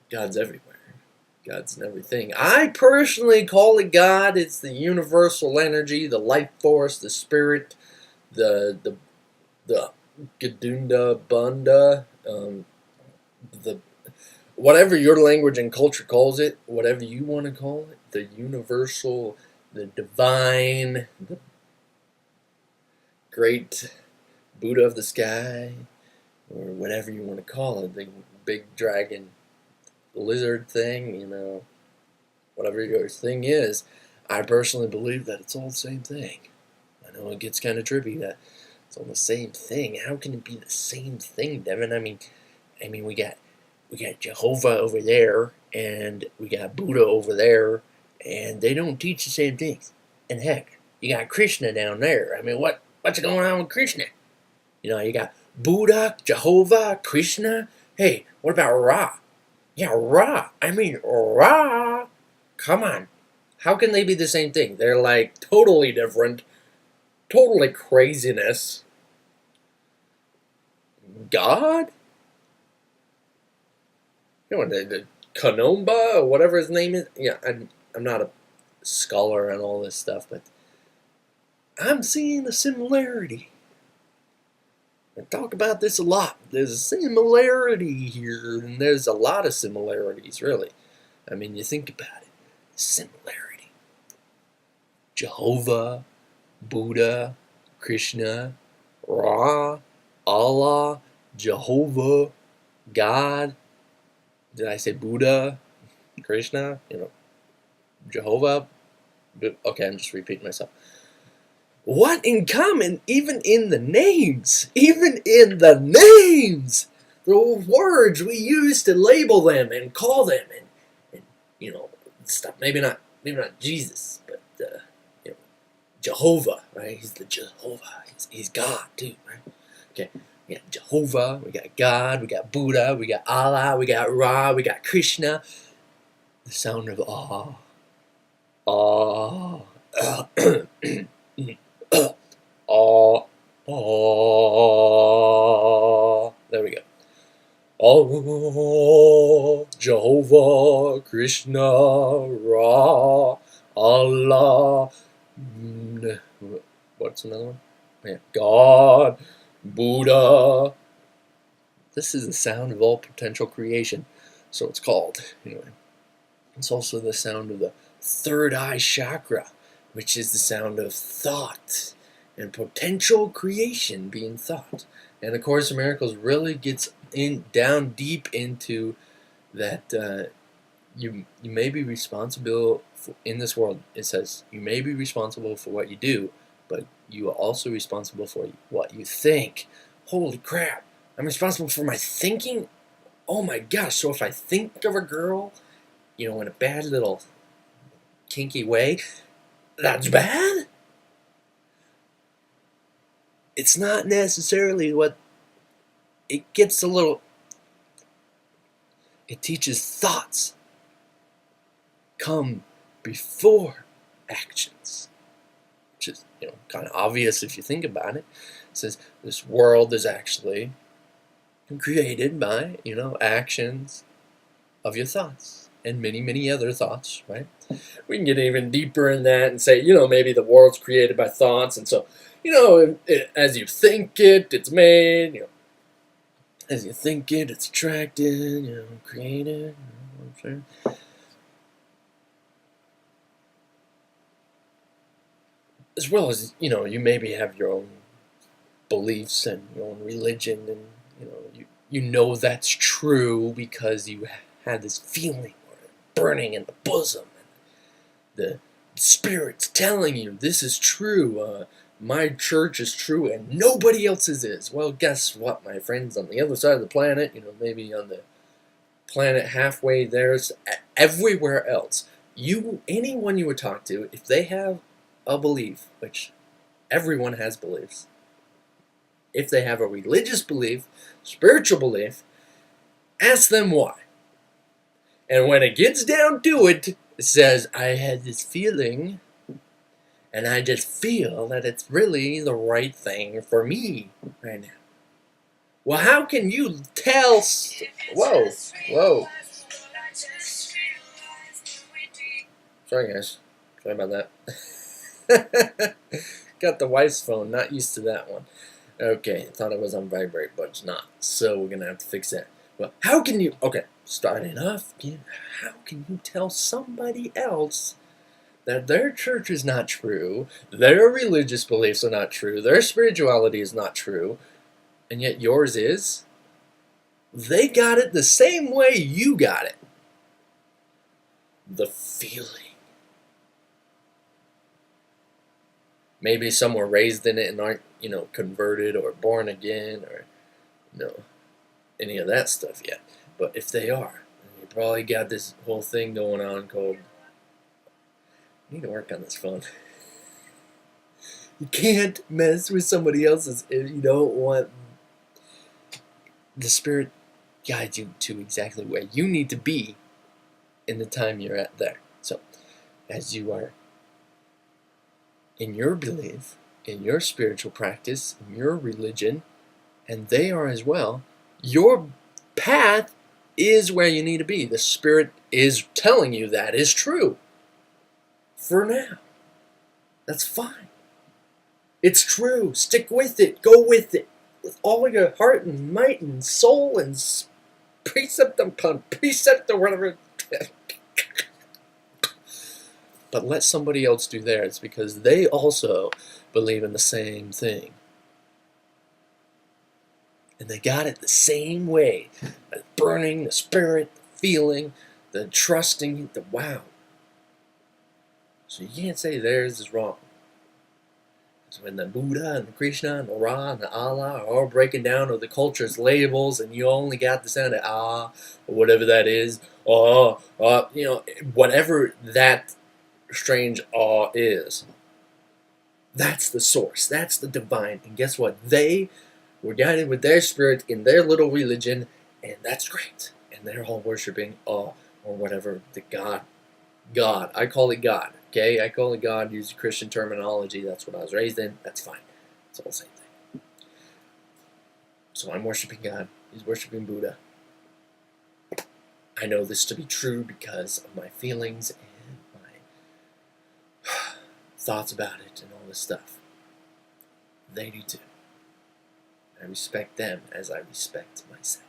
God's everywhere. God's in everything. I personally call it God. It's the universal energy, the life force, the spirit, the Gadunda Bunda, the whatever your language and culture calls it, whatever you want to call it, the universal, the divine, the great Buddha of the sky, or whatever you want to call it, the big dragon lizard thing, whatever your thing is. I personally believe that it's all the same thing. I know it gets kind of trippy that it's all the same thing. How can it be the same thing, Devin? I mean, we got Jehovah over there, and we got Buddha over there, and they don't teach the same things. And heck, you got Krishna down there. I mean, what's going on with Krishna? You got Buddha, Jehovah, Krishna. Hey, what about Ra? Yeah, Ra. I mean, Ra. Come on. How can they be the same thing? They're like totally different. Totally craziness. God? The Kanomba, or whatever his name is. Yeah, I'm not a scholar on all this stuff, but I'm seeing a similarity. I talk about this a lot. There's a similarity here, and there's a lot of similarities, really. I mean, you think about it. Similarity. Jehovah, Buddha, Krishna, Ra, Allah, Jehovah, God. Did I say Buddha, Krishna, Jehovah? Okay, I'm just repeating myself. What in common, even in the names? Even in the names! The words we use to label them and call them and stuff. Maybe not Jesus, but Jehovah, right? He's the Jehovah. He's God too, right? Okay, we got Jehovah, we got God, we got Buddha, we got Allah, we got Ra, we got Krishna. The sound of awe. There we go. Oh, Jehovah, Krishna, Ra, Allah. What's another one? Yeah, God, Buddha. This is the sound of all potential creation, so it's called. Anyway, it's also the sound of the third eye chakra, which is the sound of thought and potential creation being thought. And of course, Miracles really gets down deep into that. You may be responsible in this world. It says you may be responsible for what you do, but you are also responsible for what you think. Holy crap! I'm responsible for my thinking. Oh my gosh! So if I think of a girl, in a bad little kinky way, that's bad? It's not necessarily what it gets a little. It teaches thoughts come before actions, which is kind of obvious if you think about it. It says this world is actually created by actions of your thoughts and many, many other thoughts, right? We can get even deeper in that and say, maybe the world's created by thoughts, and so, as you think it, it's made, as you think it, it's attracted, created, sure. As well as, you maybe have your own beliefs and your own religion, and, you know that's true because you had this feeling or burning in the bosom. The Spirit's telling you this is true. My church is true and nobody else's is. Well, guess what, my friends? On the other side of the planet, maybe on the planet halfway there's everywhere else. Anyone you would talk to, if they have a belief, which everyone has beliefs, if they have a religious belief, spiritual belief, ask them why. And when it gets down to it, it says, I had this feeling, and I just feel that it's really the right thing for me right now. Well, how can you tell? Whoa. Sorry, guys. Sorry about that. Got the wife's phone. Not used to that one. Okay, thought it was on vibrate, but it's not. So we're gonna have to fix that. Well, how can you? Okay, starting off again. How can you tell somebody else that their church is not true, their religious beliefs are not true, their spirituality is not true, and yet yours is? They got it the same way you got it. The feeling. Maybe some were raised in it and aren't, converted or born again or, any of that stuff yet. But if they are, you probably got this whole thing going on called, I need to work on this phone. You can't mess with somebody else's if you don't want the Spirit guide you to exactly where you need to be in the time you're at there. So, as you are in your belief, in your spiritual practice, in your religion, and they are as well, your path is where you need to be. The Spirit is telling you that is true. For now. That's fine. It's true. Stick with it. Go with it. With all your heart and might and soul and precept upon precept or whatever. But let somebody else do theirs because they also believe in the same thing. And they got it the same way. The burning, the spirit, the feeling, the trusting, the wow. So you can't say theirs is wrong. So when the Buddha and the Krishna and the Ra and the Allah are all breaking down of the culture's labels and you only got the sound of ah or whatever that is, whatever that strange awe is, that's the source, that's the divine. And guess what? They were guided with their spirit in their little religion, and that's great. And they're all worshiping awe or whatever the God. I call it God. Okay, I call it God. Use Christian terminology. That's what I was raised in. That's fine. It's all the same thing. So I'm worshiping God. He's worshiping Buddha. I know this to be true because of my feelings and my thoughts about it and all this stuff. They do too. I respect them as I respect myself.